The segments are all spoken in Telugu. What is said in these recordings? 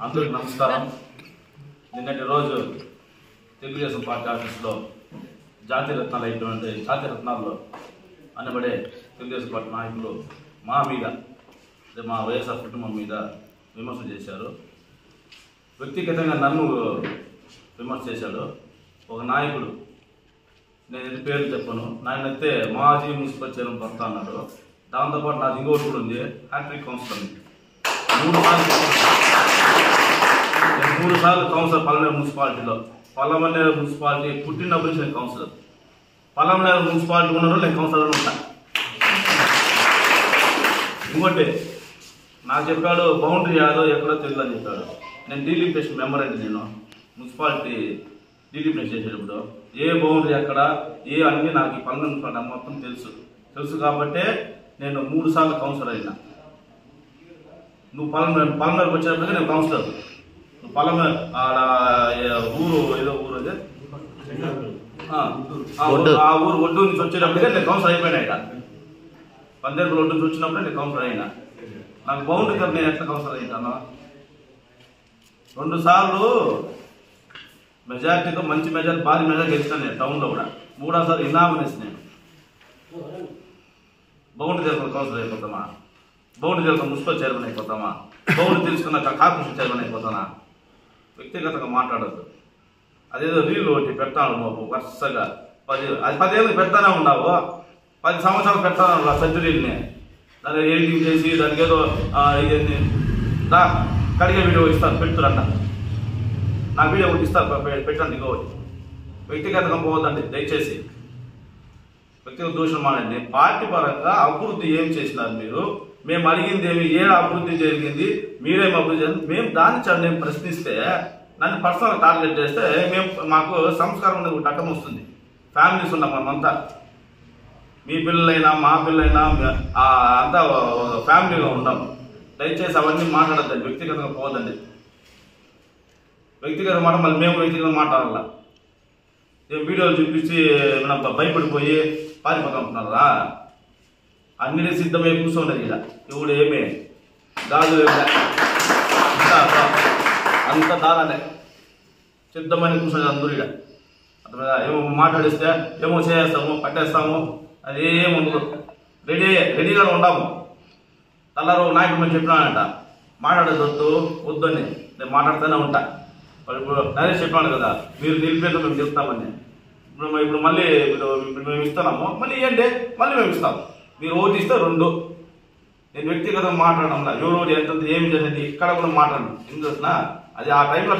అందరికీ నమస్కారం. నిన్నటి రోజు తెలుగుదేశం పార్టీ ఆఫీసులో జాతీయ రత్నాల్లో అనబడే తెలుగుదేశం పార్టీ నాయకులు మా మీద, మా వైఎస్ఆర్ కుటుంబం మీద విమర్శలు చేశారు. వ్యక్తిగతంగా నన్ను విమర్శ చేశాడు ఒక నాయకుడు. నేను పేరు చెప్పను. నాయనైతే మాజీ మున్సిపల్ చైర్మన్ భర్త అన్నాడు. దాంతోపాటు నాది ఇంకోటి కూడా ఉంది, హ్యాట్రిక్ కౌన్సిలర్. 3 సార్లు కౌన్సిలర్ పల్లెమనేరు మున్సిపాలిటీలో. పల్లెమనేరు మున్సిపాలిటీ పుట్టినప్పుడు నేను కౌన్సిలర్. పల్లెమనేరు మున్సిపాలిటీ ఉన్న నేను కౌన్సిలర్ ఉంటా. ఇంకోటి నాకు చెప్పాడు బౌండరీ యాదో ఎక్కడో తెలియదు అని చెప్పాడు. నేను డీలిమిటేషన్ మెంబర్ అండి. నేను మున్సిపాలిటీ డీలిమిటేషన్ చేసేటప్పుడు ఏ బౌండరీ ఎక్కడ ఏ అన్నీ నాకు ఈ పల్లె మొత్తం తెలుసు కాబట్టే నేను 3 సార్లు కౌన్సిలర్ అయినా. నువ్వు పల్లెమేరకు వచ్చేటప్పటికే నేను కౌన్సిలర్. నువ్వు పల్లెమేరు ఆడ ఊరు ఏదో ఊరు అదే ఆ ఊరు ఒడ్డు నుంచి వచ్చేటప్పటికే నేను కౌన్సిలర్ అయిపోయినా. ఇక్కడ పందేరు ఒడ్డు నుంచి వచ్చినప్పుడే నేను కౌన్సిలర్ అయినా. నాకు బౌండరీ కదా నేను ఎట్లా కౌన్సిలర్ అయితాను? 2 సార్లు మెజార్టీతో మంచి మెజార్టీ భారీ మెజార్టీ గెలిచాను నేను టౌన్లో కూడా. 3వ సారి ఇనామినేషన్ నేను. బౌండరీ తెలుసుకున్న కౌన్సిలర్ అయిపోతామా? బౌండరీ తెలుసుకున్న మున్సిపల్ చైర్మన్ అయిపోతామా? బౌండరీ తెలుసుకున్న కార్పొరేషన్ చైర్మన్ అయిపోతానా? వ్యక్తిగతంగా మాట్లాడద్దు. అదేదో రీలు ఒకటి పెడతాను బాబు వరుసగా 10 ఏళ్ళకి పెడతానే ఉన్నావు. 10 సంవత్సరాలు పెడతాను సర్జరీని. దాన్ని ఎడిటింగ్ చేసి దానికి ఏదో ఇది కడిగే వీడియో ఇస్తారు పెడుతురంట. నా వీడియో ఒకటి ఇస్తారు పెట్టండి. ఇంకోటి వ్యక్తిగతంగా పోవద్దండి దయచేసి. వ్యక్తిగత దూషణ మానండి. పార్టీ పరంగా అభివృద్ధి ఏం చేసినారు మీరు? మేము అడిగింది ఏమి, ఏ అభివృద్ధి జరిగింది, మీరేం అభివృద్ధి చేయాలి? మేము దాన్ని నేను ప్రశ్నిస్తే నన్ను పర్సనల్ టార్గెట్ చేస్తే మాకు సంస్కారం అనేది ఒక అడ్డం వస్తుంది. ఫ్యామిలీస్ ఉన్నాం మనమంతా. మీ పిల్లలైనా మా పిల్లలైనా అంతా ఫ్యామిలీగా ఉంటాం. దయచేసి అవన్నీ మాట్లాడద్దండి. వ్యక్తిగతంగా పోవద్దండి. వ్యక్తిగత మాట మళ్ళీ మేము వ్యక్తిగతంగా మాట్లాడాల. వీడియోలు చూపించి భయపడిపోయి పారిపోతుంటున్నారా? అన్ని సిద్ధమై కూర్చోండి. ఇలా ఇప్పుడు ఏమే గాజు అంత దారానే సిద్ధమైన కూర్చొని అందరూ ఇక ఏమో మాట్లాడిస్తే ఏమో చేస్తాము పట్టేస్తాము అది ఏముండదు. రెడీగానే ఉండాము. తల్లారు నాయకుడు మేము చెప్పినానంట మాట్లాడేదొద్దు వద్దని. నేను మాట్లాడుతూనే ఉంటా. ఇప్పుడు నరేష్ చెప్పాను కదా మీరు నిలిపేదో మేము చెప్తామని. ఇప్పుడు మళ్ళీ మేము ఇస్తున్నాము. మళ్ళీ ఏంటి మళ్ళీ మేము ఇస్తాము. మీరు ఓటు ఇస్తే 2. నేను వ్యక్తిగతంగా మాట్లాడడంలా ఎవరు ఎంత ఏమి జరిగింది ఇక్కడ కూడా మాట్లాడను. ఎందుకు అది ఆ టైంలో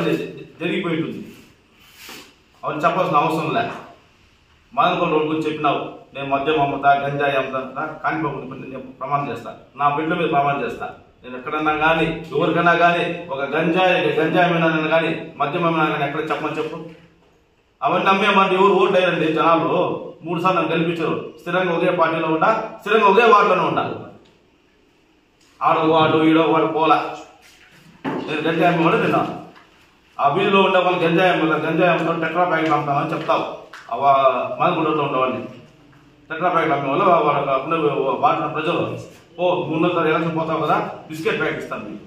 జరిగిపోయి ఉంటుంది. అవన్నీ చెప్పాల్సిన అవసరం లే. మాదనపల్లి రోడ్డు గురించి చెప్పినావు. నేను మద్యం అమ్ముతా గంజాయి అమ్ముతా కానిపోకుండా నేను ప్రమాణం చేస్తా. నా బిడ్డ మీద ప్రమాణం చేస్తా. నేను ఎక్కడన్నా కానీ ఎవరికైనా కానీ ఒక గంజాయి మీద కానీ మద్యం అమ్మినా కానీ ఎక్కడ చెప్పమని చెప్పు. అవన్నీ అమ్మేమంటే ఎవరు ఓట్లు అయ్యారండి జనాలు. 3 సార్లు నన్ను గెలిపించారు. స్థిరంగా ఒకే పార్టీలో ఉండా, స్థిరంగా ఒకే వార్డులోనే ఉండాలి. వాడు ఈడో వాడు పోలా. నేను గంజాయి అమ్మేవాడు నిన్న ఆ వీధిలో ఉండే వాళ్ళు గంజాయి అమ్ముతారు టెట్రా ప్యాకెట్ అమ్ముతామని చెప్తావు. మాదిగుండలో ఉండేవాడిని టెట్రా ప్యాకెట్ అమ్మే వాళ్ళు వాళ్ళ వాటిన ప్రజలు 300 సార్లు ఎలక్షన్ పోతావు కదా బిస్కెట్ ప్యాకెట్ ఇస్తాను. మీకు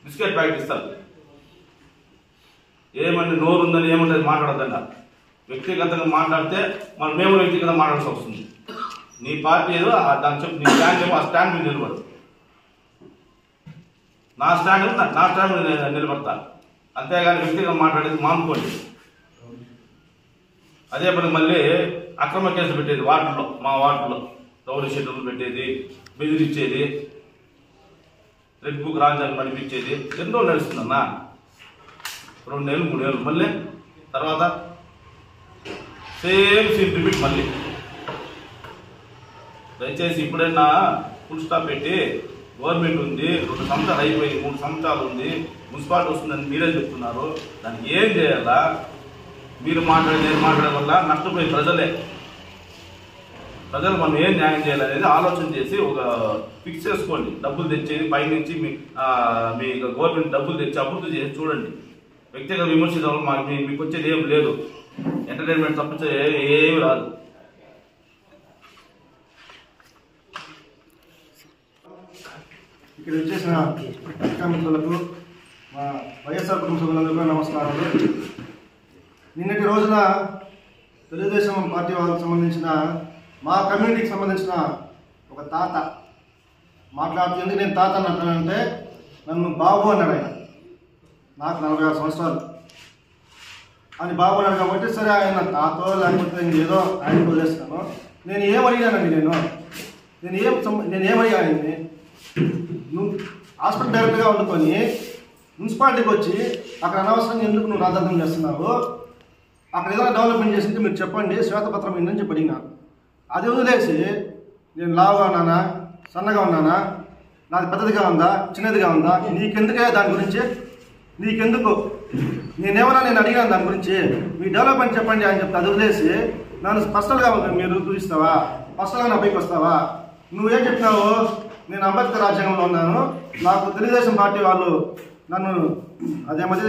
బిస్కెట్ ప్యాకెట్ ఇస్తాను. ఏమని నోరు ఉందని ఏముంటుంది మాట్లాడద్దంట. వ్యక్తిగతంగా మాట్లాడితే మేము వ్యక్తిగతంగా మాట్లాడాల్సి వస్తుంది. నీ పార్టీ ఏదో దాన్ని చెప్పు. నీ స్టాండ్ ఏమో ఆ స్టాండ్ మీద నిలబడు. నా స్టాండ్ మీద నిలబడతా. అంతేగాని వ్యక్తిగతంగా మాట్లాడేది మానుకోండి. అదే పని మళ్ళీ అక్రమ కేసులు పెట్టేది వార్డులో, మా వార్డులో రౌడీ షీటర్లు పెట్టేది, బెదిరించేది, రెడ్ బుక్ రాజ్యాన్ని నడిపించేది ఎన్నో నడుస్తుందన్నా. 2 నెలలు 3 నెలలు మళ్ళీ తర్వాత సేమ్ సీన్ రిపీట్ మళ్ళీ. దయచేసి ఇప్పుడైనా ఫుల్ స్టాప్ పెట్టి గవర్నమెంట్ ఉంది 2 సంవత్సరాలు అయిపోయి 3 సంవత్సరాలు ఉంది మున్సిపాలిటీ వస్తుందని మీరే చెప్తున్నారు. దానికి ఏం చేయాలా? మీరు నేను మాట్లాడే వల్ల నష్టపోయే ప్రజలు మనం ఏం న్యాయం చేయాలనేది ఆలోచన చేసి ఒక ఫిక్స్ చేసుకోండి. డబ్బులు తెచ్చేది పైనుంచి మీ గవర్నమెంట్ డబ్బులు తెచ్చి అభివృద్ధి చేసి చూడండి. వ్యక్తిగత విమర్శించడం మీకు వచ్చేది ఏం లేదు. ఎంటర్టైన్మెంట్ తప్పించే ఏమి రాదు. ఇక్కడ వచ్చేసిన పత్రికా మిత్రులకు మా వైఎస్ఆర్ కుటుంబ సభ్యులందరికీ నమస్కారాలు. నిన్నటి రోజున తెలుగుదేశం పార్టీ వాళ్ళకి సంబంధించిన మా కమ్యూనిటీకి సంబంధించిన ఒక తాత మాట్లాడుతూ, ఎందుకు నేను తాత అంటానంటే నన్ను బాబు అన్నాడు. ఆయన నాకు 46 సంవత్సరాలు అని బాబు అన్నాడు కాబట్టి సరే ఆయన తాతో లేకపోతే ఏదో ఆయన వదిలేస్తాను. నేను ఏమడిగానండి, నేనేమడిగా ఆయన్ని, నువ్వు హాస్పిటల్ డైరెక్ట్గా వండుకొని మున్సిపాలిటీకి వచ్చి అక్కడ అనవసరంగా ఎందుకు నువ్వు రాజార్థం చేస్తున్నావు, అక్కడ ఏదైనా డెవలప్మెంట్ చేసింటే మీరు చెప్పండి, శ్వేతపత్రం ఏందని చెప్పి అడిగినాను. అది వదిలేసి నేను లావుగా ఉన్నానా, సన్నగా ఉన్నానా, నాది పెద్దదిగా ఉందా, చిన్నదిగా ఉందా, నీకెందుకే దాని గురించి, నీకెందుకు, నేను అడిగాను దాని గురించి, మీ డెవలప్మెంట్ చెప్పండి అని చెప్తే అది వదిలేసి నన్ను పర్సనల్గా మీరు చూపిస్తావా, పర్సనల్గా నా పైకి వస్తావా, నువ్వేం చెప్పినావు, నేను అంబేద్కర్ రాజ్యాంగంలో ఉన్నాను, నాకు తెలుగుదేశం పార్టీ వాళ్ళు నన్ను అదేమది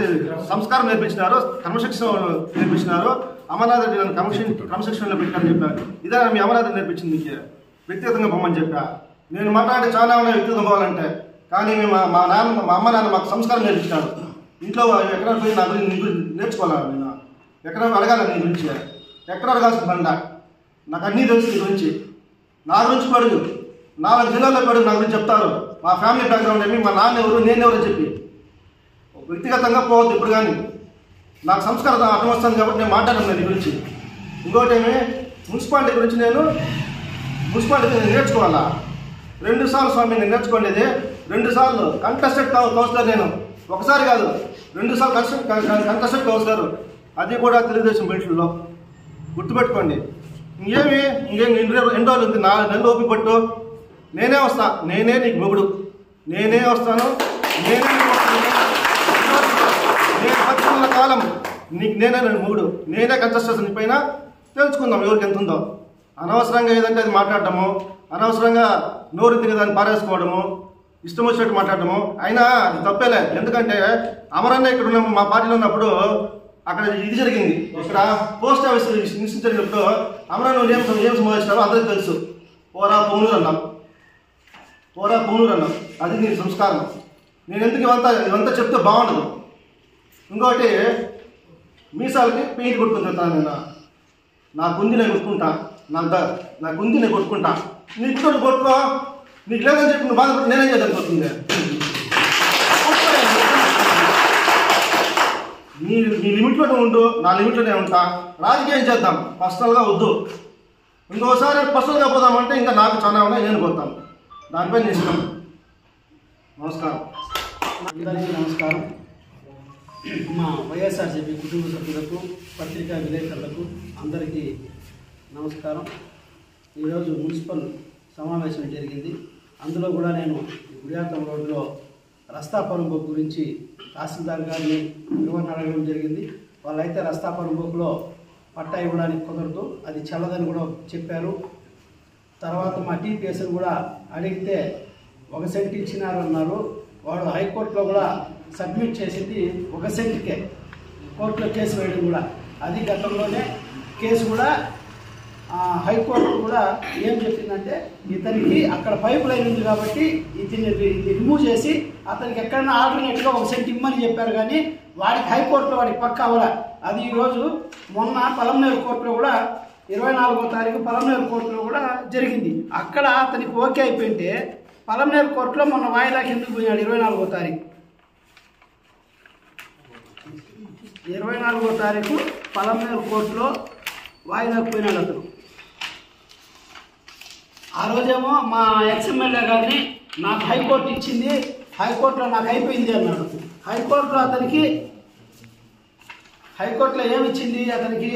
సంస్కారం నేర్పించినారు, క్రమశిక్షణ నేర్పించినారు, అమర్నాథ్ రెడ్డి నన్ను క్రమశిక్షణలో పెట్టారని చెప్పారు. ఇదే మీ అమర్నాథ్ రెడ్డి నేర్పించింది, నీకు వ్యక్తిగతంగా పొమ్మని చెప్పా. నేను మాట్లాడే చాలా ఉన్నాయి వ్యక్తిగతం పోవాలంటే, కానీ మా అమ్మ నాన్న మాకు సంస్కారం నేర్పించినారు. ఇంట్లో ఎక్కడ పోయి నా గురించి నీ గురించి నేర్చుకోవాలి, నేను ఎక్కడ అడగాలి నీ గురించి, ఎక్కడ అడగాల్సిన బండ, నాకు అన్నీ తెలుసు నీ గురించి, నా గురించి పడుగు, 4 జిల్లాల్లో పడుగు, నా గురించి చెప్తారు, మా ఫ్యామిలీ బ్యాక్గ్రౌండ్ ఏమి, మా నాన్న ఎవరు, నేనెవరు చెప్పి వ్యక్తిగతంగా పోవద్దు. ఇప్పుడు కానీ నాకు సంస్కారం అర్థం వస్తుంది కాబట్టి నేను మాట్లాడను నీ గురించి. ఇంకోటి ఏమి, మున్సిపాలిటీ గురించి నేను నేర్చుకోవాలా, 2 సార్లు స్వామి నేను నేర్చుకోండి, 2 సార్లు కంటెస్టెడ్ కౌన్సిలర్, నేను ఒకసారి కాదు 2 సార్లు కంటెస్టెడ్ కౌన్సిలర్, అది కూడా తెలుగుదేశం బెల్ట్లో గుర్తుపెట్టుకోండి. ఇంకేం ఎన్ని రోజులు ఉంది, 4 నెలలు ఓపిక పట్టు, నేనే వస్తా, నేనే నీకు మొగుడు, నేనే వస్తాను, నేనే బతుకున్న కాలం నేనే మొగుడు, నేనే కంటెస్టేషన్ పైన తెలుసుకుందాం ఎవరికి ఎంత ఉందో. అనవసరంగా ఏదంటే అది మాట్లాడటము, అనవసరంగా నోరు తిరిగి దాన్ని పారేసుకోవడము, ఇష్టం వచ్చినట్టు మాట్లాడటము, అయినా అది తప్పేలే. ఎందుకంటే అమరన్న ఇక్కడ ఉన్న మా పార్టీలో ఉన్నప్పుడు అక్కడ ఇది జరిగింది, ఇక్కడ పోస్ట్ ఆఫీస్ ఇన్సిడెంట్ జరిగినప్పుడు అమరన్న ఏం సంభవించినారో అందరికీ తెలుసు, పోరా పొంగనూరు అన్నాం, అది నీ సంస్కారం. నేను ఎందుకు ఇవంతా చెప్తే బాగుండదు. ఇంకోటి, మీసాలకి పెయింట్ కొట్టుకుని చెప్తాను, నేను నాకుంది నేను కొట్టుకుంటా, నాకుంది నేను కొట్టుకుంటా, నీకు కూడా కొట్టుకో, నీకు లేదని చెప్పి నువ్వు బాధపడి నేనేం చేద్దాం కొడుతుంది. నీ లిమిట్లోనే ఉండు, నా లిమిట్లోనే ఉంటా, రాజకీయం చేద్దాం, పర్సనల్గా వద్దు. ఇంకోసారి పర్సనల్గా పోదామంటే ఇంకా నాకు చాలా ఉన్నాయి, నేను పోతాను, దానిపై నేను ఇష్టం. నమస్కారం. అందరికీ నమస్కారం. మా వైఎస్ఆర్సీపీ కుటుంబ సభ్యులకు, పత్రికా విలేకరులకు అందరికీ నమస్కారం. ఈరోజు మున్సిపల్ సమావేశం జరిగింది. అందులో కూడా నేను గుడియాతం రోడ్లో రస్తా పరుంబోకు గురించి తహసీల్దార్ గారిని వివరణ అడగడం జరిగింది. వాళ్ళైతే రస్తా పరుంబోకులో పట్టా ఇవ్వడానికి కుదరదు, అది చల్లదని కూడా చెప్పారు. తర్వాత మా టీపీఎస్ని కూడా అడిగితే 1 సెంట్ ఇచ్చినారు అన్నారు. వాడు హైకోర్టులో కూడా సబ్మిట్ చేసింది 1 సెంట్కే, కోర్టులో కేసు వేయడం కూడా, అది గతంలోనే కేసు కూడా హైకోర్టు కూడా ఏం చెప్పిందంటే, ఇతనికి అక్కడ పైప్ లైన్ ఉంది కాబట్టి ఇది రిమూవ్ చేసి అతనికి ఎక్కడైనా ఆల్టర్నేట్గా 1 సెంట్ ఇమ్మని చెప్పారు. కానీ వాడికి హైకోర్టులో వాడికి పక్క అవ్వరా. అది ఈరోజు మొన్న పలమనేరు కోర్టులో కూడా 24వ తారీఖు పలమనేరు కోర్టులో కూడా జరిగింది. అక్కడ అతనికి ఓకే అయిపోయింటే పలమనేరు కోర్టులో మొన్న వాయిదాకి ఎందుకు పోయినాడు? 24వ తారీఖు 24వ తారీఖు పలమనేరు కోర్టులో వాయిదాకి పోయినాడు అతను. ఆ రోజేమో మా ఎక్స్ఎమ్మెల్యే గారిని నాకు హైకోర్టు ఇచ్చింది, హైకోర్టులో నాకు అయిపోయింది అన్నాడు. హైకోర్టులో ఏమి ఇచ్చింది అతనికి?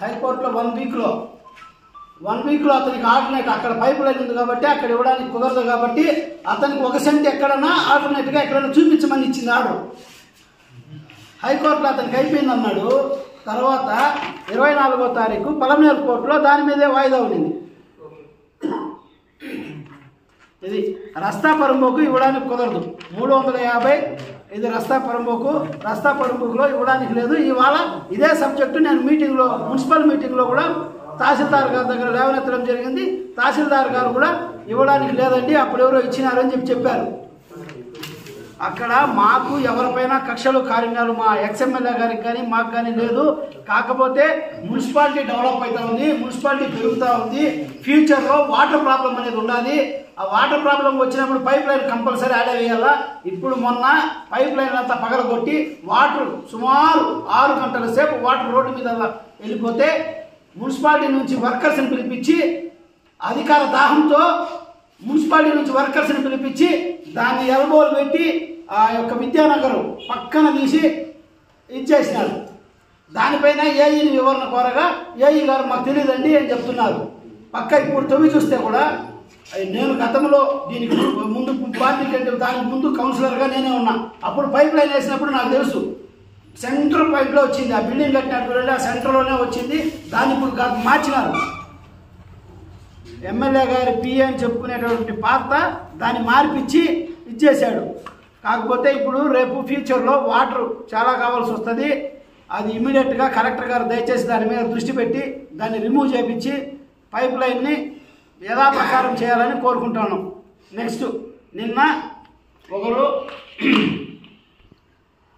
హైకోర్టులో 1 వీక్లో అతనికి ఆల్టర్నేట్, అక్కడ పైప్ లైన్ ఉంది కాబట్టి అక్కడ ఇవ్వడానికి కుదరదు కాబట్టి అతనికి 1 సెంట్ ఎక్కడన్నా ఆల్టర్నేట్గా ఎక్కడైనా చూపించమని ఇచ్చింది ఆర్డర్. హైకోర్టులో అతనికి అయిపోయింది అన్నాడు. తర్వాత 24వ తారీఖు పలమనేరు కోర్టులో దాని మీదే వాయిదా ఉండింది. ఇది రస్తా పరంబోకు ఇవ్వడానికి కుదరదు, 350 ఇది రస్తా పరంబోకులో ఇవ్వడానికి లేదు. ఇవాళ ఇదే సబ్జెక్టు నేను మున్సిపల్ మీటింగ్లో కూడా తహసీల్దార్ గారి దగ్గర లేవనెత్తడం జరిగింది. తహసీల్దార్ గారు కూడా ఇవ్వడానికి లేదండి, అప్పుడు ఎవరో ఇచ్చినారని చెప్పారు. అక్కడ మాకు ఎవరిపైన కక్షలు కారణాలు మా ఎక్స్ఎమ్మెల్యే గారికి కానీ మాకు కానీ లేదు. కాకపోతే మున్సిపాలిటీ డెవలప్ అవుతా ఉంది, మున్సిపాలిటీ పెరుగుతూ ఉంది. ఫ్యూచర్లో వాటర్ ప్రాబ్లం అనేది ఉండాలి. ఆ వాటర్ ప్రాబ్లం వచ్చినప్పుడు పైప్ లైన్ కంపల్సరీ యాడ్ వేయాలా. ఇప్పుడు మొన్న పైప్ లైన్ అంతా పగలగొట్టి వాటర్ సుమారు 6 గంటల సేపు వాటర్ రోడ్డు మీద వెళ్ళిపోతే మున్సిపాలిటీ నుంచి వర్కర్స్ని పిలిపించి అధికార దాహంతో మున్సిపాలిటీ నుంచి వర్కర్స్ని పిలిపించి దాన్ని ఎల్బోలు పెట్టి ఆ యొక్క విద్యానగర్ పక్కన తీసి ఇచ్చేసినారు. దానిపైన ఏఈని వివరణ కోరగా ఏఈ గారు మాకు తెలియదండి అని చెప్తున్నారు. పక్క ఇప్పుడు తొమ్మిది చూస్తే కూడా నేను గతంలో దీనికి ముందు పార్టీ కంటే దానికి ముందు కౌన్సిలర్గా నేనే ఉన్నా. అప్పుడు పైప్ లైన్ వేసినప్పుడు నాకు తెలుసు. సెంటర్ పైప్లో వచ్చింది, ఆ బిల్డింగ్ కట్టినప్పుడు ఆ సెంటర్లోనే వచ్చింది. దాన్ని ఇప్పుడు మార్చినారు. ఎమ్మెల్యే గారి పిఏ అని చెప్పుకునేటువంటి పాత్ర దాన్ని మార్పిచ్చి ఇచ్చేశాడు. కాకపోతే ఇప్పుడు రేపు ఫ్యూచర్లో వాటర్ చాలా కావాల్సి వస్తుంది. అది ఇమీడియట్గా కలెక్టర్ గారు దయచేసి దాని మీద దృష్టి పెట్టి దాన్ని రిమూవ్ చేయించి పైప్ లైన్ని యథాప్రకారం చేయాలని కోరుకుంటాను. నెక్స్ట్ నిన్న ఒకరు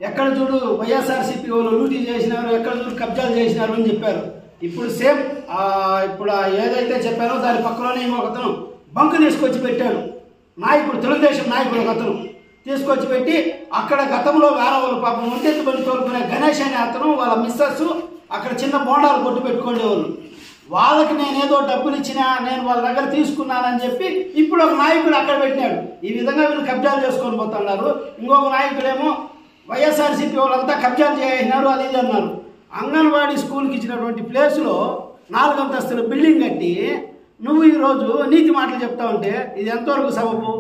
ఎక్కడ చూడు వైఎస్ఆర్సీపీ వాళ్ళు లూటీ చేసినారు, ఎక్కడ చూడు కబ్జాలు చేసినారు అని చెప్పారు. ఇప్పుడు సేమ్ ఇప్పుడు ఏదైతే చెప్పారో దాని పక్కలోనే ఇంకొకతను బంకు తీసుకొచ్చి పెట్టాడు. నాయకుడు, తెలుగుదేశం నాయకుడు ఒకతను తీసుకొచ్చి పెట్టి అక్కడ గతంలో వేరే వాళ్ళు పాపం ఒంటెత్తుబడి తోలుకునే గణేష్ అనే అతను వాళ్ళ మిస్సెస్ అక్కడ చిన్న బోండాలు కొట్టు పెట్టుకునేవాళ్ళు. వాళ్ళకి నేనేదో డబ్బులు ఇచ్చినా నేను వాళ్ళ దగ్గర తీసుకున్నానని చెప్పి ఇప్పుడు ఒక నాయకుడు అక్కడ పెట్టినాడు. ఈ విధంగా వీళ్ళు కబ్జాలు చేసుకొని పోతున్నారు. ఇంకొక నాయకుడేమో వైఎస్ఆర్సీపీ వాళ్ళంతా కబ్జాలు చేసినారు అది ఇది అన్నారు. అంగన్వాడీ స్కూల్కి ఇచ్చినటువంటి ప్లేస్లో 4 అంతస్తుల బిల్డింగ్ కట్టి నువ్వు ఈరోజు నీతి మాటలు చెప్తా ఉంటే ఇది ఎంతవరకు సబబు?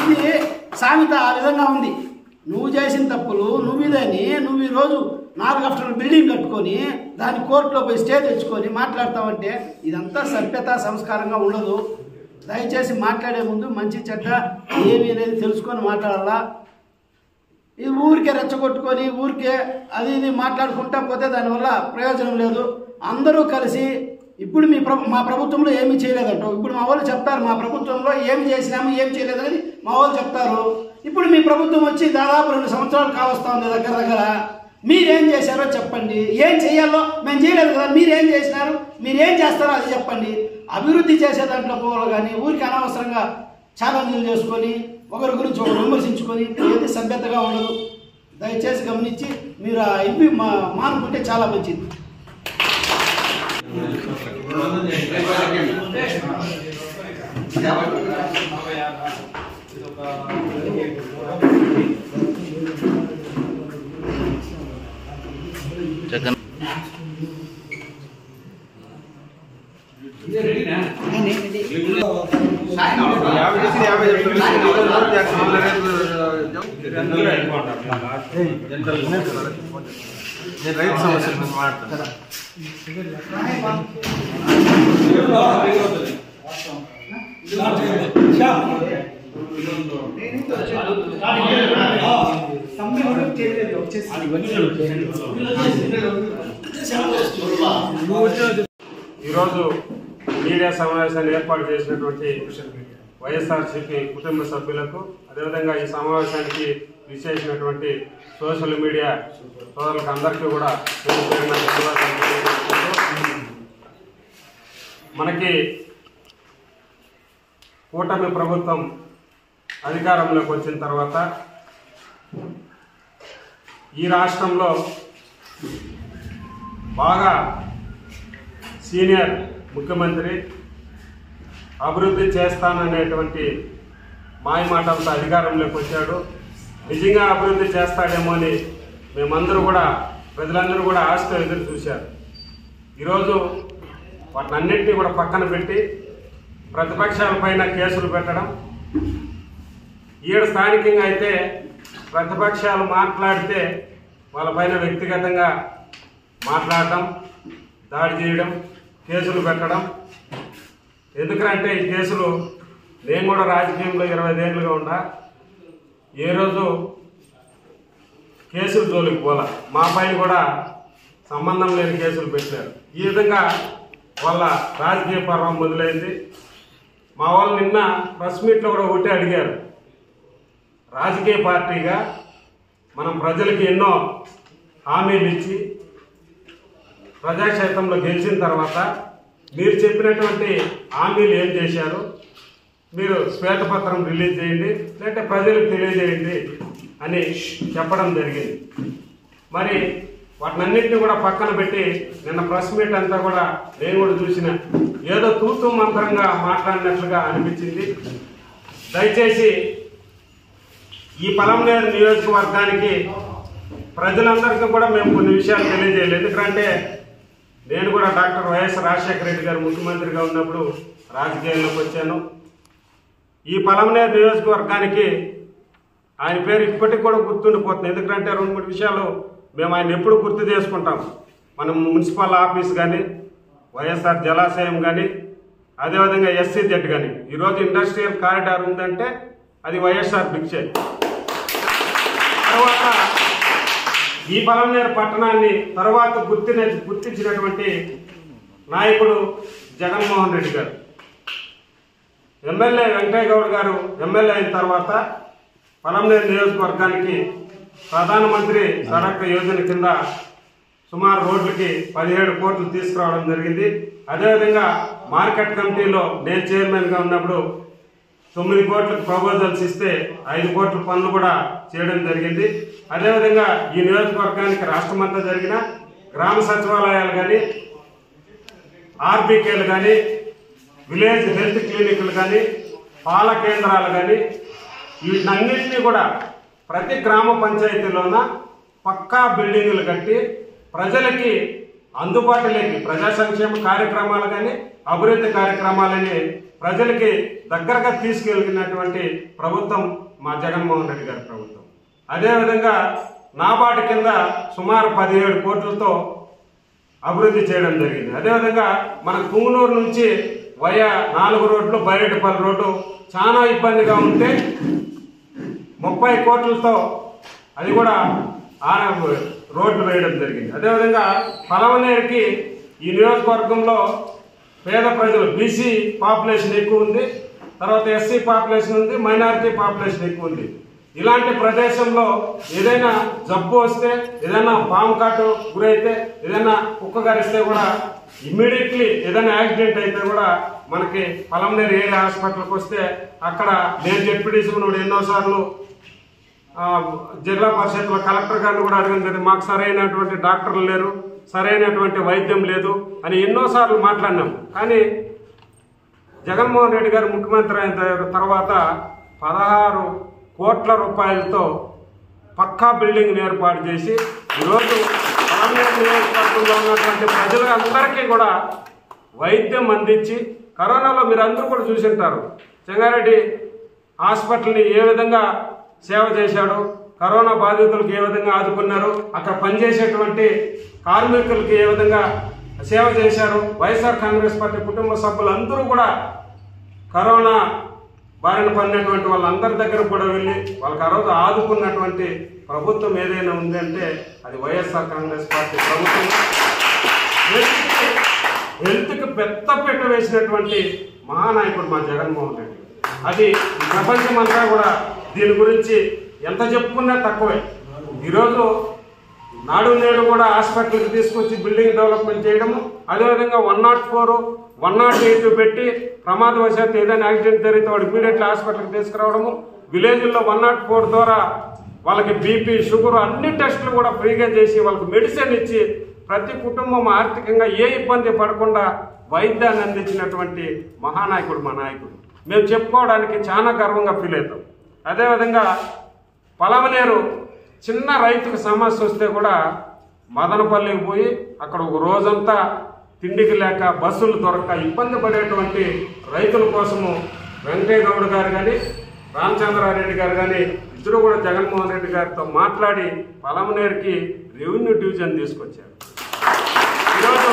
ఇది సామెత ఆ విధంగా ఉంది. నువ్వు చేసిన తప్పులు నువ్వుదని నువ్వు ఈరోజు 4 అంతస్తుల బిల్డింగ్ కట్టుకొని దాన్ని కోర్టులో పోయి స్టే తెచ్చుకొని మాట్లాడతావంటే ఇదంతా సభ్యత సంస్కారంగా ఉండదు. దయచేసి మాట్లాడే ముందు మంచి చెడ్డ ఏమి అనేది తెలుసుకొని మాట్లాడాలా. ఇది ఊరికే రెచ్చగొట్టుకొని ఊరికే అది ఇది మాట్లాడుకుంటా పోతే దానివల్ల ప్రయోజనం లేదు. అందరూ కలిసి ఇప్పుడు మా ప్రభుత్వంలో ఏమీ చేయలేదంటావు. ఇప్పుడు మా వాళ్ళు చెప్తారు మా ప్రభుత్వంలో ఏం చేసినాము ఏం చేయలేదని మా వాళ్ళు చెప్తారు. ఇప్పుడు మీ ప్రభుత్వం వచ్చి దాదాపు 2 సంవత్సరాలు కావస్తా ఉంది దగ్గర. మీరేం చేశారో చెప్పండి. ఏం చేయాలో మేము చేయలేదు కదా, మీరేం చేసినారు, మీరేం చేస్తారో అది చెప్పండి. అభివృద్ధి చేసే దాంట్లో పోవాలి కానీ ఊరికి అనవసరంగా ఛాలెంజ్లు చేసుకొని ఒకరి గురించి ఒకరు విమర్శించుకొని ఏది సభ్యతగా ఉండదు. దయచేసి గమనించి మీరు ఇవి మానుకుంటే చాలా మంచిది. రైతు సమస్యలు మాట్లాడతాను. ఈరోజు మీడియా సమావేశాన్ని ఏర్పాటు చేసినటువంటి వైఎస్ఆర్సీపీ కుటుంబ సభ్యులకు అదేవిధంగా ఈ సమావేశానికి విచ్చేసినటువంటి సోషల్ మీడియా సోదరులకు అందరికీ కూడా మనకి కూటమి ప్రభుత్వం అధికారంలోకి వచ్చిన తర్వాత ఈ రాష్ట్రంలో బాగా సీనియర్ ముఖ్యమంత్రి అభివృద్ధి చేస్తాననేటువంటి మాయమాటలతో అధికారంలోకి వచ్చాడు. నిజంగా అభివృద్ధి చేస్తాడేమో అని మేమందరూ కూడా ప్రజలందరూ కూడా ఆశతో ఎదురు చూశారు. ఈరోజు వాటినన్నింటినీ కూడా పక్కన పెట్టి ప్రతిపక్షాలపైన కేసులు పెట్టడం, ఈడ స్థానికంగా అయితే ప్రతిపక్షాలు మాట్లాడితే వాళ్ళపైన వ్యక్తిగతంగా మాట్లాడటం, దాడి చేయడం, కేసులు పెట్టడం. ఎందుకంటే ఈ కేసులు నేను కూడా రాజకీయంలో 20 ఏళ్ళుగా ఉన్నా ఏ రోజు కేసులు జోలికి పోలా. మా పైన కూడా సంబంధం లేని కేసులు పెట్టారు. ఈ విధంగా వాళ్ళ రాజకీయ పర్వం మొదలైంది. మా వాళ్ళు నిన్న ప్రెస్ మీట్లో కూడా ఒకటే అడిగారు, రాజకీయ పార్టీగా మనం ప్రజలకి ఎన్నో హామీలు ఇచ్చి ప్రజాక్షేత్రంలో గెలిచిన తర్వాత మీరు చెప్పినటువంటి హామీలు ఏం చేశారు, మీరు శ్వేతపత్రం రిలీజ్ చేయండి, లేదంటే ప్రజలకు తెలియజేయండి అని చెప్పడం జరిగింది. మరి వాటినన్నింటినీ కూడా పక్కన పెట్టి నిన్న ప్రెస్ మీట్ అంతా కూడా నేను కూడా చూసిన ఏదో తూతూ మంత్రంగా మాట్లాడినట్లుగా అనిపించింది. దయచేసి ఈ పలమనేరు నియోజకవర్గానికి ప్రజలందరికీ కూడా మేము కొన్ని విషయాలు తెలియజేయాలి. ఎందుకంటే నేను కూడా డాక్టర్ వైఎస్ రాజశేఖర రెడ్డి గారు ముఖ్యమంత్రిగా ఉన్నప్పుడు రాజకీయాల్లోకి వచ్చాను. ఈ పలమనేరు నియోజకవర్గానికి ఆయన పేరు ఇప్పటికి కూడా గుర్తుండిపోతుంది. ఎందుకంటే 2-3 విషయాలు మేము ఆయన ఎప్పుడు గుర్తు చేసుకుంటాం. మనం మున్సిపల్ ఆఫీస్ కానీ, వైఎస్ఆర్ జలాశయం కానీ, అదేవిధంగా SCZ కానీ. ఈరోజు ఇండస్ట్రియల్ కారిడార్ ఉందంటే అది వైఎస్ఆర్ భిక్షే. తర్వాత ఈ పలమనేరు పట్టణాన్ని తర్వాత గుర్తించినటువంటి నాయకుడు జగన్మోహన్ రెడ్డి గారు. ఎమ్మెల్యే వెంకయ్య గౌడ్ గారు ఎమ్మెల్యే అయిన తర్వాత పలమనేరు నియోజకవర్గానికి ప్రధానమంత్రి సడక్ యోజన కింద సుమారు రోడ్లకి 17 కోట్లు తీసుకురావడం జరిగింది. అదేవిధంగా మార్కెట్ కమిటీలో నేను చైర్మన్గా ఉన్నప్పుడు 9 కోట్లకు ప్రపోజల్స్ ఇస్తే 5 కోట్ల పనులు కూడా చేయడం జరిగింది. అదేవిధంగా ఈ నియోజకవర్గానికి రాష్ట్రమంతా జరిగిన గ్రామ సచివాలయాలు కానీ, ఆర్బీకేలు కానీ, విలేజ్ హెల్త్ క్లినిక్లు కానీ, పాల కేంద్రాలు కానీ, వీటన్నింటినీ కూడా ప్రతి గ్రామ పంచాయతీలోన పక్కా బిల్డింగులు కట్టి ప్రజలకి అందుబాటులోకి ప్రజా సంక్షేమ కార్యక్రమాలు కానీ, అభివృద్ధి కార్యక్రమాలని ప్రజలకి దగ్గరగా తీసుకెళ్ళినటువంటి ప్రభుత్వం మా జగన్మోహన్ రెడ్డి గారి ప్రభుత్వం. అదేవిధంగా నాబార్డు కింద సుమారు 17 కోట్లతో అభివృద్ధి చేయడం జరిగింది. అదేవిధంగా మన పుంగనూరు నుంచి వయా 4 రోడ్లు, బైరెడ్డిపల్లి రోడ్డు చాలా ఇబ్బందిగా ఉంటే 30 కోట్లతో అది కూడా రోడ్లు వేయడం జరిగింది. అదేవిధంగా పలమనేరుకి ఈ నియోజకవర్గంలో పేద ప్రజలు బీసీ పాపులేషన్ ఎక్కువ ఉంది, తర్వాత ఎస్సీ పాపులేషన్ ఉంది, మైనారిటీ పాపులేషన్ ఎక్కువ ఉంది. ఇలాంటి ప్రదేశంలో ఏదైనా జబ్బు వస్తే, ఏదైనా పాము కాటు గురైతే, ఏదైనా కుక్క గరిస్తే కూడా ఇమ్మీడియట్లీ ఏదైనా యాక్సిడెంట్ అయితే కూడా మనకి పలమనేరు ఏరియా హాస్పిటల్కి వస్తే అక్కడ నేను జెడ్పీటీసీ ఎన్నోసార్లు జిల్లా పరిషత్లో కలెక్టర్ గారిని కూడా అడిగింది, మాకు సరైనటువంటి డాక్టర్లు లేరు, సరైనటువంటి వైద్యం లేదు అని ఎన్నోసార్లు మాట్లాడినాం. కానీ జగన్మోహన్ రెడ్డి గారు ముఖ్యమంత్రి అయిన తర్వాత 16 కోట్ల రూపాయలతో పక్కా బిల్డింగ్ ఏర్పాటు చేసి ఈరోజు పలమనేరు నియోజకవర్గంలో ఉన్నటువంటి ప్రజలందరికీ కూడా వైద్యం అందించి, కరోనాలో మీరు అందరూ కూడా చూసింటారు చెంగారెడ్డి హాస్పిటల్ని ఏ విధంగా సేవ చేశాడు, కరోనా బాధితులకు ఏ విధంగా ఆదుకున్నారు, అక్కడ పనిచేసేటువంటి కార్మికులకు ఏ విధంగా సేవ చేశారు. వైఎస్ఆర్ కాంగ్రెస్ పార్టీ కుటుంబ సభ్యులు అందరూ కూడా కరోనా బారిన పడినటువంటి వాళ్ళందరి దగ్గర కూడా వెళ్ళి వాళ్ళకి ఆ రోజు ఆదుకున్నటువంటి ప్రభుత్వం ఏదైనా ఉందంటే అది వైఎస్ఆర్ కాంగ్రెస్ పార్టీ ప్రభుత్వం. హెల్త్కి పెద్ద వేసినటువంటి మహానాయకుడు మా జగన్మోహన్ రెడ్డి. అది ప్రపంచమంతా కూడా దీని గురించి ఎంత చెప్పుకున్నా తక్కువే. ఈరోజు నాడు నేడు కూడా హాస్పిటల్కి తీసుకొచ్చి బిల్డింగ్ డెవలప్మెంట్ చేయడము, అదేవిధంగా 104, 108 పెట్టి ప్రమాదవశాత్తు ఏదైనా యాక్సిడెంట్ జరిగితే వాడు ఇమీడియట్లీ హాస్పిటల్కి తీసుకురావడము, విలేజ్లో 104 ద్వారా వాళ్ళకి బీపీ, షుగర్ అన్ని టెస్టులు కూడా ఫ్రీగా చేసి వాళ్ళకి మెడిసిన్ ఇచ్చి ప్రతి కుటుంబం ఆర్థికంగా ఏ ఇబ్బంది పడకుండా వైద్యాన్ని అందించినటువంటి మహానాయకుడు మా నాయకుడు. మేము చెప్పుకోవడానికి చాలా గర్వంగా ఫీల్ అవుతాం. అదేవిధంగా పలమనేరు చిన్న రైతుకు సమస్య వస్తే కూడా మదనపల్లికి పోయి అక్కడ ఒక రోజంతా తిండికి లేక బస్సులు దొరక్క ఇబ్బంది పడేటువంటి రైతుల కోసము వెంకయ్య గౌడ్ గారు కానీ, రామచంద్రారెడ్డి గారు కానీ ఇద్దరు కూడా జగన్మోహన్ రెడ్డి గారితో మాట్లాడి పలమనేరుకి రెవెన్యూ డివిజన్ తీసుకొచ్చారు. ఈరోజు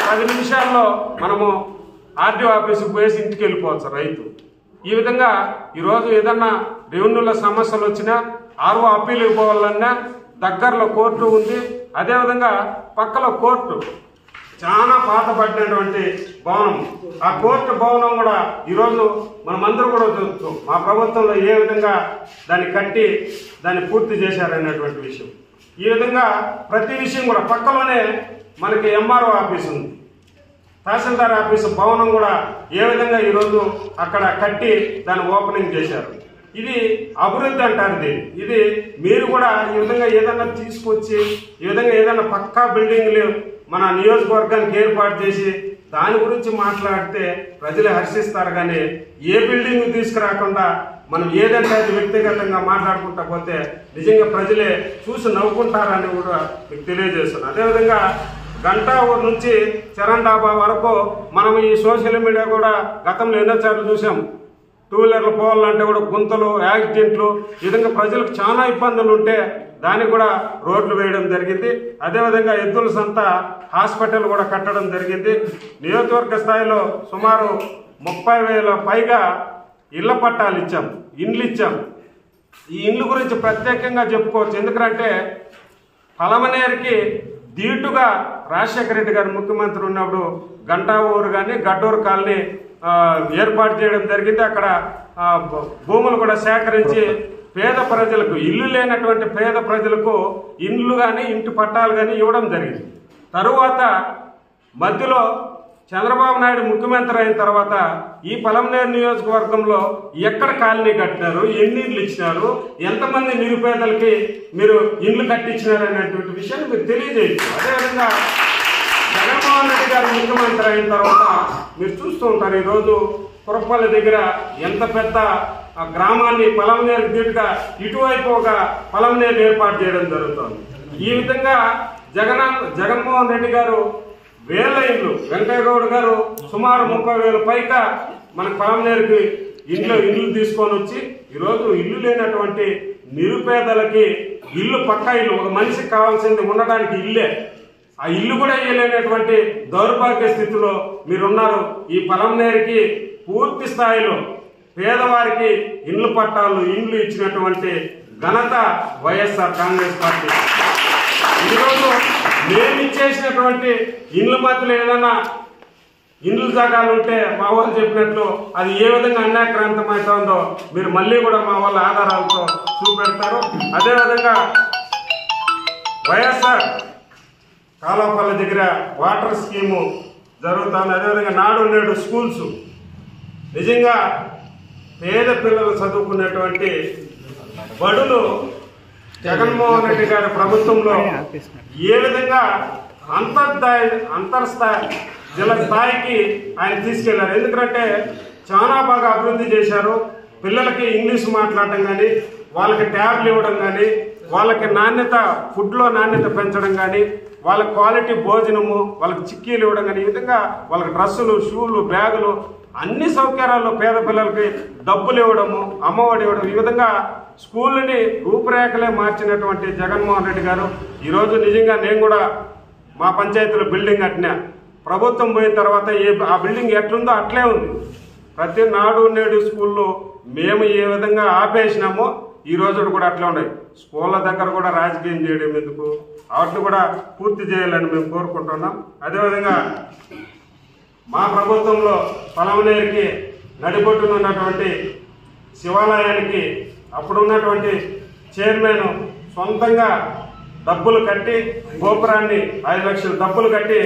10 నిమిషాల్లో మనము ఆర్డీఓ ఆఫీసుకు పోయేసి ఇంటికి వెళ్ళిపోవచ్చు రైతు. ఈ విధంగా ఈరోజు ఏదన్నా రెవెన్యూలో సమస్యలు వచ్చినా ఆర్ఓ అప్పీలుకి పోవాలన్నా దగ్గరలో కోర్టు ఉంది. అదేవిధంగా పక్కలో కోర్టు చాలా పాతపడినటువంటి భవనం. ఆ కోర్టు భవనం కూడా ఈరోజు మనమందరూ కూడా చూస్తూ మా ప్రభుత్వంలో ఏ విధంగా దాన్ని కట్టి దాన్ని పూర్తి చేశారనేటువంటి విషయం. ఈ విధంగా ప్రతి విషయం కూడా పక్కలోనే మనకి ఎంఆర్ఓ ఆఫీస్ ఉంది, తహసీల్దార్ ఆఫీసు భవనం కూడా ఏ విధంగా ఈరోజు అక్కడ కట్టి దాన్ని ఓపెనింగ్ చేశారు. ఇది అభివృద్ధి అంటారు. ఇది మీరు కూడా ఈ విధంగా ఏదైనా తీసుకొచ్చి ఈ విధంగా ఏదైనా పక్కా బిల్డింగ్లు మన నియోజకవర్గానికి ఏర్పాటు చేసి దాని గురించి మాట్లాడితే ప్రజలు హర్షిస్తారు. కానీ ఏ బిల్డింగ్ తీసుకురాకుండా మనం ఏదంటే అది వ్యక్తిగతంగా మాట్లాడుకుంటా పోతే నిజంగా ప్రజలే చూసి నవ్వుకుంటారని కూడా మీకు తెలియజేస్తున్నాను. అదేవిధంగా గంటా ఊరు నుంచి చరణ్ డాబా వరకు మనం ఈ సోషల్ మీడియా కూడా గతంలో ఎన్నోసార్లు చూసాం. టూ వీలర్లు పోవాలంటే కూడా గుంతలు, యాక్సిడెంట్లు, ఈ విధంగా ప్రజలకు చాలా ఇబ్బందులు ఉంటే దానికి కూడా రోడ్లు వేయడం జరిగింది. అదేవిధంగా ఎద్దుల సంత హాస్పిటల్ కూడా కట్టడం జరిగింది. నియోజకవర్గ స్థాయిలో సుమారు 30,000 పైగా ఇళ్ల పట్టాలు ఇచ్చాం, ఇండ్లు ఇచ్చాం. ఈ ఇండ్ల గురించి ప్రత్యేకంగా చెప్పుకోవచ్చు. ఎందుకంటే పలమనేరుకి ధీటుగా రాజశేఖర రెడ్డి గారు ముఖ్యమంత్రి ఉన్నప్పుడు గంటా ఊరు కానీ గడ్డూరు కాలనీ ఏర్పాటు చేయడం జరిగింది. అక్కడ భూములు కూడా సేకరించి పేద ప్రజలకు, ఇల్లు లేనటువంటి పేద ప్రజలకు ఇండ్లు కానీ ఇంటి పట్టాలు కానీ ఇవ్వడం జరిగింది. తరువాత మధ్యలో చంద్రబాబు నాయుడు ముఖ్యమంత్రి అయిన తర్వాత ఈ పలమనేరు నియోజకవర్గంలో ఎక్కడ కాలనీ కట్టినారు, ఎన్ని ఇండ్లు ఇచ్చినారు, ఎంతమంది నిరుపేదలకి మీరు ఇండ్లు కట్టించినారు అనేటువంటి విషయాన్ని మీరు తెలియజేయచ్చు. అదేవిధంగా జగన్మోహన్ రెడ్డి గారు ముఖ్యమంత్రి అయిన తర్వాత మీరు చూస్తూ ఉంటారు, ఈరోజు కురపల్లి దగ్గర ఎంత పెద్ద గ్రామాన్ని పలమనేరు ధీటుగా ఇటువైపు ఒక పలమనేరు ఏర్పాటు చేయడం జరుగుతుంది. ఈ విధంగా జగన్మోహన్ రెడ్డి గారు వేల ఇండ్లు, వెంకయ్య గౌడ్ గారు సుమారు 30,000 పైగా మన పలమనేరుకి ఇండ్లు తీసుకొని వచ్చి ఈరోజు ఇల్లు లేనటువంటి నిరుపేదలకి ఇల్లు, పక్కా ఇల్లు, ఒక మనిషికి కావాల్సింది ఉండడానికి ఇల్లే, ఆ ఇల్లు కూడా ఇవ్వలేనటువంటి దౌర్భాగ్య స్థితిలో మీరున్నారు. ఈ పలమనేరుకి పూర్తి స్థాయిలో పేదవారికి ఇండ్లు పట్టాలు, ఇండ్లు ఇచ్చినటువంటి ఘనత వైఎస్ఆర్ కాంగ్రెస్ పార్టీ. ఈరోజు మేము ఇచ్చేసినటువంటి ఇండ్ల మధ్యలో ఏదైనా ఇండ్ల జాగాలు ఉంటే మా వాళ్ళు చెప్పినట్లు అది ఏ విధంగా అన్యాక్రాంతం అవుతుందో మీరు మళ్ళీ కూడా మా వాళ్ళ ఆధారాలతో చూపెడతారు. అదేవిధంగా వైఎస్ఆర్ కాలువపల్లి దగ్గర వాటర్ స్కీము జరుగుతుంది. అదేవిధంగా నాడు నేడు స్కూల్స్ నిజంగా పేద పిల్లలు చదువుకునేటువంటి బడులు జగన్మోహన్ రెడ్డి గారి ప్రభుత్వంలో ఏ విధంగా జిల్లా స్థాయికి ఆయన తీసుకెళ్లారు. ఎందుకంటే చాలా బాగా అభివృద్ధి చేశారు. పిల్లలకి ఇంగ్లీష్ మాట్లాడటం కానీ, వాళ్ళకి ట్యాబ్లు ఇవ్వడం కానీ, వాళ్ళకి నాణ్యత, ఫుడ్లో నాణ్యత పెంచడం కానీ, వాళ్ళ క్వాలిటీ భోజనము, వాళ్ళకి చిక్కీలు ఇవ్వడం కానీ, ఈ విధంగా వాళ్ళకి డ్రెస్సులు, షూలు, బ్యాగులు, అన్ని సౌకర్యాల్లో పేద పిల్లలకి డబ్బులు ఇవ్వడము, అమ్మఒడి ఇవ్వడం, ఈ విధంగా స్కూళ్ళని రూపురేఖలే మార్చినటువంటి జగన్మోహన్ రెడ్డి గారు ఈరోజు నిజంగా నేను కూడా మా పంచాయతీలో బిల్డింగ్ కట్టినా. ప్రభుత్వం పోయిన తర్వాత ఆ బిల్డింగ్ ఎట్లుందో అట్లే ఉంది. ప్రతి నాడు నేడు స్కూల్లో మేము ఏ విధంగా ఆపేసినామో ఈ రోజు కూడా అట్లా ఉన్నాయి. స్కూళ్ళ దగ్గర కూడా రాజకీయం చేయడం ఎందుకు, వాటిని కూడా పూర్తి చేయాలని మేము కోరుకుంటున్నాం. అదేవిధంగా మా ప్రభుత్వంలో పలమనేరుకి నడిబొట్టున ఉన్నటువంటి శివాలయానికి అప్పుడున్నటువంటి చైర్మన్ సొంతంగా డబ్బులు కట్టి గోపురాన్ని 5 లక్షలు డబ్బులు కట్టి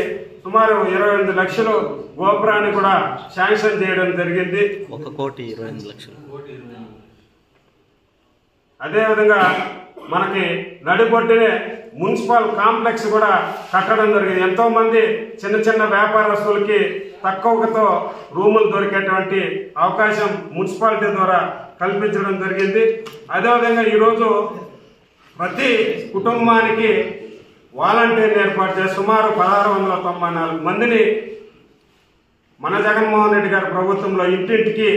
సుమారు 28 లక్షలు గోపురాన్ని కూడా శాంక్షన్ చేయడం జరిగింది. 1,28,00,000. అదేవిధంగా మనకి నడిబొడ్డునే మున్సిపల్ కాంప్లెక్స్ కూడా కట్టడం జరిగింది. ఎంతో మంది చిన్న చిన్న వ్యాపారస్తులకి తక్కువతో రూములు దొరికేటువంటి అవకాశం మున్సిపాలిటీ ద్వారా కల్పించడం జరిగింది. అదేవిధంగా ఈరోజు ప్రతి కుటుంబానికి వాలంటీర్ని ఏర్పాటు చేసి సుమారు 1,694 మందిని మన జగన్మోహన్ రెడ్డి గారి ప్రభుత్వంలో ఇంటింటికి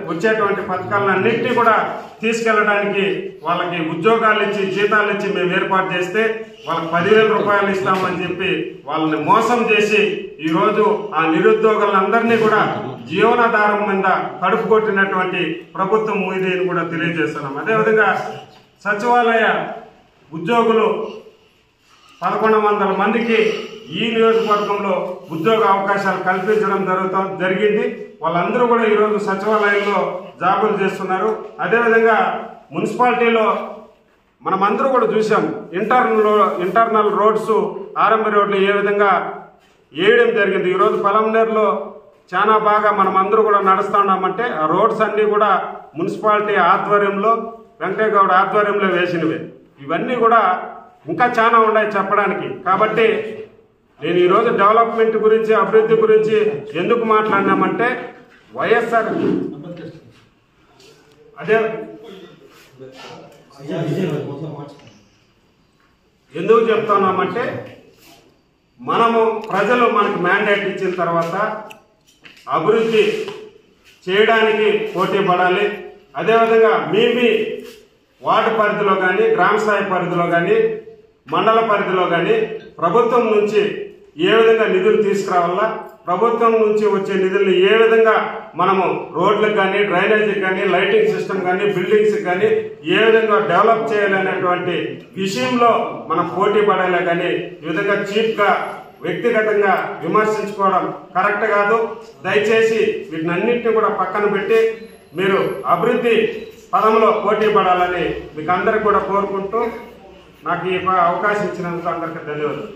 వచ్చేటువంటి పథకాలన్నింటినీ కూడా తీసుకెళ్లడానికి వాళ్ళకి ఉద్యోగాలు ఇచ్చి, జీతాలు ఇచ్చి మేము ఏర్పాటు చేస్తే వాళ్ళకి 10,000 రూపాయలు ఇస్తామని చెప్పి వాళ్ళని మోసం చేసి ఈరోజు ఆ నిరుద్యోగులందరినీ కూడా జీవనాధారం మీద కడుపు కొట్టినటువంటి ప్రభుత్వం ఇది కూడా తెలియజేస్తున్నాం. అదేవిధంగా సచివాలయ ఉద్యోగులు 1,100 మందికి ఈ నియోజకవర్గంలో ఉద్యోగ అవకాశాలు కల్పించడం జరిగింది. వాళ్ళందరూ కూడా ఈరోజు సచివాలయంలో జాబులు చేస్తున్నారు. అదేవిధంగా మున్సిపాలిటీలో మనమందరూ కూడా చూసాం ఇంటర్నల్ రోడ్స్ ఆర్ఎంబీ రోడ్లు ఏ విధంగా వేయడం జరిగింది. ఈరోజు పలమనేరులో చాలా బాగా మనమందరూ కూడా నడుస్తున్నామంటే ఆ రోడ్స్ అన్నీ కూడా మున్సిపాలిటీ ఆధ్వర్యంలో వెంకటయ్య గౌడ్ ఆధ్వర్యంలో వేసినవి. ఇవన్నీ కూడా ఇంకా చాలా ఉన్నాయి చెప్పడానికి. కాబట్టి నేను ఈరోజు డెవలప్మెంట్ గురించి అభివృద్ధి గురించి ఎందుకు మాట్లాడినామంటే వైఎస్ఆర్ ఎందుకు చెప్తున్నామంటే మనము ప్రజలు మనకు మ్యాండేట్ ఇచ్చిన తర్వాత అభివృద్ధి చేయడానికి పోటీ పడాలి. అదేవిధంగా మీ వార్డు పరిధిలో కానీ గ్రామ స్థాయి పరిధిలో కానీ మండల పరిధిలో కానీ ప్రభుత్వం నుంచి ఏ విధంగా నిధులు తీసుకురావాలా, ప్రభుత్వం నుంచి వచ్చే నిధుల్ని ఏ విధంగా మనము రోడ్లకు కానీ డ్రైనేజీకి కానీ లైటింగ్ సిస్టమ్ కానీ బిల్డింగ్స్ కానీ ఏ విధంగా డెవలప్ చేయాలనేటువంటి విషయంలో మనం పోటీ పడాలే కానీ ఈ విధంగా చీప్గా వ్యక్తిగతంగా విమర్శించుకోవడం కరెక్ట్ కాదు. దయచేసి వీటినన్నింటినీ కూడా పక్కన పెట్టి మీరు అభివృద్ధి పదంలో పోటీ పడాలని మీకు అందరికి కూడా కోరుకుంటూ నాకు ఈ అవకాశం ఇచ్చినందుకు అందరికీ ధన్యవాదాలు.